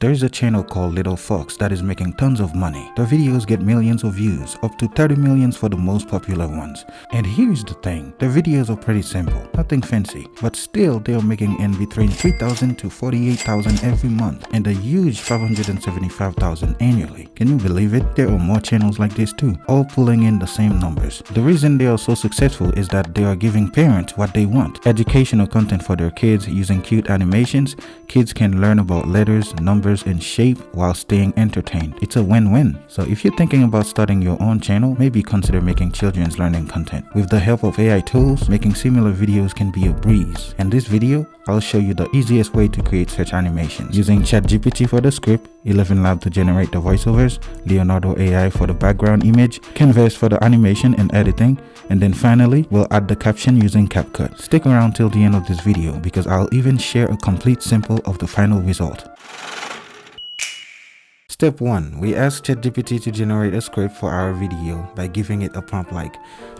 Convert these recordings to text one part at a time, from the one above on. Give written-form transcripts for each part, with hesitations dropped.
There's a channel called Little Fox that is making tons of money. The videos get millions of views, up to 30 millions for the most popular ones. And here's the thing, the videos are pretty simple, nothing fancy, but still they are making in between 3,000 to 48,000 every month and a huge 575,000 annually. Can you believe it? There are more channels like this too, all pulling in the same numbers. The reason they are so successful is that they are giving parents what they want. Educational content for their kids using cute animations. Kids can learn about letters, numbers, and shape while staying entertained. It's a win-win. So if you're thinking about starting your own channel, maybe consider making children's learning content. With the help of AI tools, making similar videos can be a breeze. In this video, I'll show you the easiest way to create such animations using ChatGPT for the script, Elevenlabs to generate the voiceovers, Leonard Ai for the background image, Canva for the animation and editing, and then finally, we'll add the caption using CapCut. Stick around till the end of this video because I'll even share a complete sample of the final result. Step 1. We ask ChatGPT to generate a script for our video by giving it a prompt like,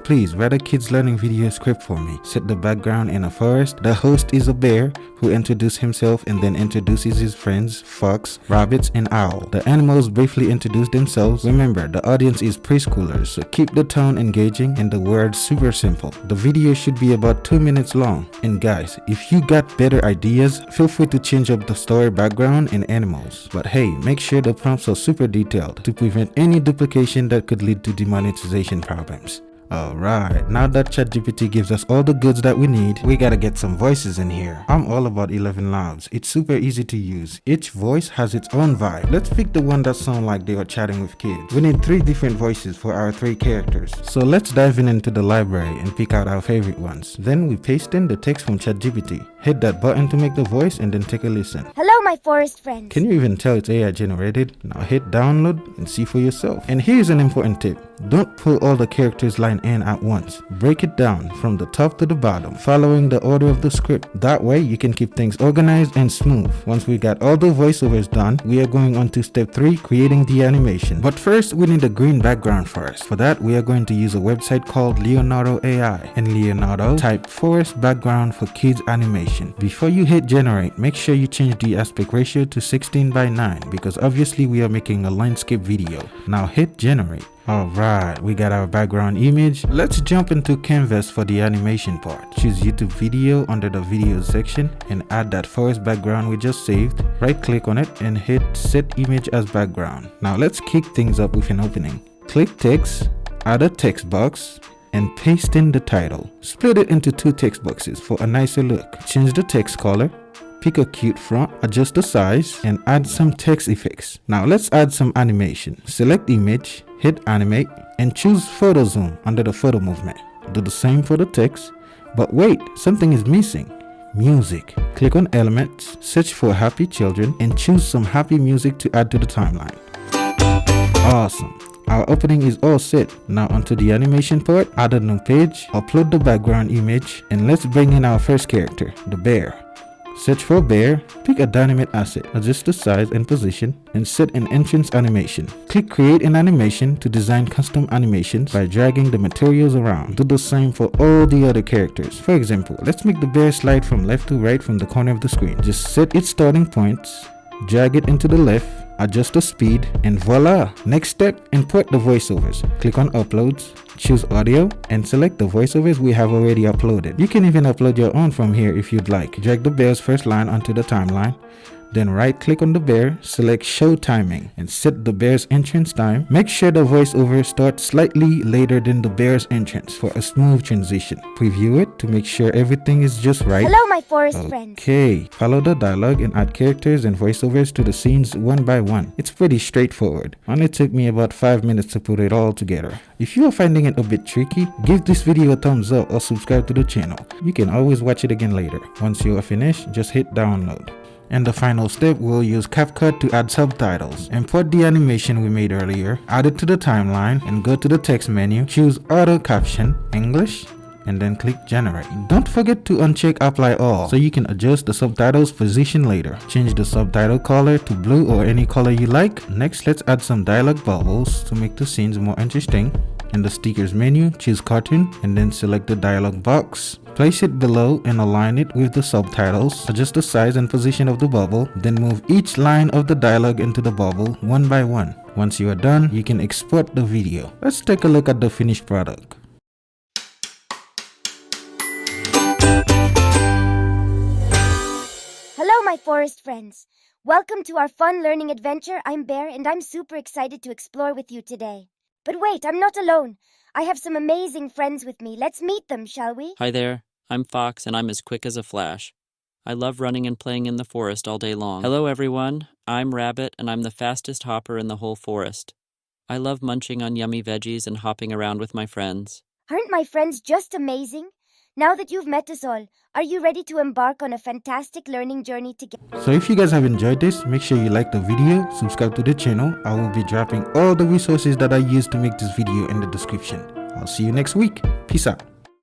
"Please write a kids learning video script for me. Set the background in a forest. The host is a bear who introduces himself and then introduces his friends, fox, rabbits, and owl. The animals briefly introduce themselves. Remember, the audience is preschoolers, so keep the tone engaging and the words super simple. The video should be about 2 minutes long. And guys, if you got better ideas, feel free to change up the story background and animals. But hey, make sure the prompts are super detailed to prevent any duplication that could lead to demonetization problems." Alright, now that ChatGPT gives us all the goods that we need, we gotta get some voices in here. I'm all about Elevenlabs. It's super easy to use. Each voice has its own vibe. Let's pick the one that sounds like they are chatting with kids. We need 3 different voices for our 3 characters. So let's dive into the library and pick out our favorite ones. Then we paste in the text from ChatGPT. Hit that button to make the voice and then take a listen. "Hello, my forest friends." Can you even tell it's AI generated? Now hit download and see for yourself. And here's an important tip. Don't pull all the characters line in at once. Break it down from the top to the bottom, following the order of the script. That way you can keep things organized and smooth. Once we got all the voiceovers done, we are going on to step 3, creating the animation. But first, we need a green background first. For that, we are going to use a website called Leonard Ai. In Leonardo, type forest background for kids animation. Before you hit generate, make sure you change the aspect ratio to 16:9 because obviously we are making a landscape video. Now hit generate. Alright, we got our background image. Let's jump into Canvas for the animation part. Choose YouTube video under the videos section and add that forest background we just saved. Right click on it and hit set image as background. Now let's kick things up with an opening. Click text, add a text box, and paste in the title. Split it into 2 text boxes for a nicer look. Change the text color. Pick a cute font, adjust the size, and add some text effects. Now let's add some animation. Select image, hit animate, and choose photo zoom under the photo movement. Do the same for the text, but wait, something is missing. Music. Click on elements, search for happy children, and choose some happy music to add to the timeline. Awesome. Our opening is all set. Now onto the animation part, add a new page, upload the background image, and let's bring in our first character, the bear. Search for bear, pick a dynamic asset, adjust the size and position, and set an entrance animation. Click create an animation to design custom animations by dragging the materials around. Do the same for all the other characters. For example, let's make the bear slide from left to right from the corner of the screen. Just set its starting points, drag it into the left, adjust the speed, and voila! Next step, import the voiceovers. Click on uploads, choose audio, and select the voiceovers we have already uploaded. You can even upload your own from here if you'd like. Drag the bear's first line onto the timeline. Then right click on the bear, select show timing, and set the bear's entrance time. Make sure the voiceover starts slightly later than the bear's entrance for a smooth transition. Preview it to make sure everything is just right. "Hello, my forest friends." Okay, follow the dialogue and add characters and voiceovers to the scenes one by one. It's pretty straightforward. Only took me about 5 minutes to put it all together. If you are finding it a bit tricky, give this video a thumbs up or subscribe to the channel. You can always watch it again later. Once you are finished, just hit download. And the final step, we'll use CapCut to add subtitles. Import the animation we made earlier, add it to the timeline, and go to the text menu, choose Auto Caption, English, and then click Generate. Don't forget to uncheck Apply All so you can adjust the subtitles position later. Change the subtitle color to blue or any color you like. Next, let's add some dialogue bubbles to make the scenes more interesting. In the stickers menu, choose cartoon and then select the dialog box. Place it below and align it with the subtitles. Adjust the size and position of the bubble, then move each line of the dialogue into the bubble one by one. Once you are done, you can export the video. Let's take a look at the finished product. Hello, my forest friends. Welcome to our fun learning adventure. I'm Bear, and I'm super excited to explore with you today. But wait, I'm not alone. I have some amazing friends with me. Let's meet them, shall we? Hi there, I'm Fox and I'm as quick as a flash. I love running and playing in the forest all day long. Hello everyone, I'm Rabbit and I'm the fastest hopper in the whole forest. I love munching on yummy veggies and hopping around with my friends. Aren't my friends just amazing? Now that you've met us all, are you ready to embark on a fantastic learning journey together? So if you guys have enjoyed this, make sure you like the video, subscribe to the channel. I will be dropping all the resources that I used to make this video in the description. I'll see you next week. Peace out.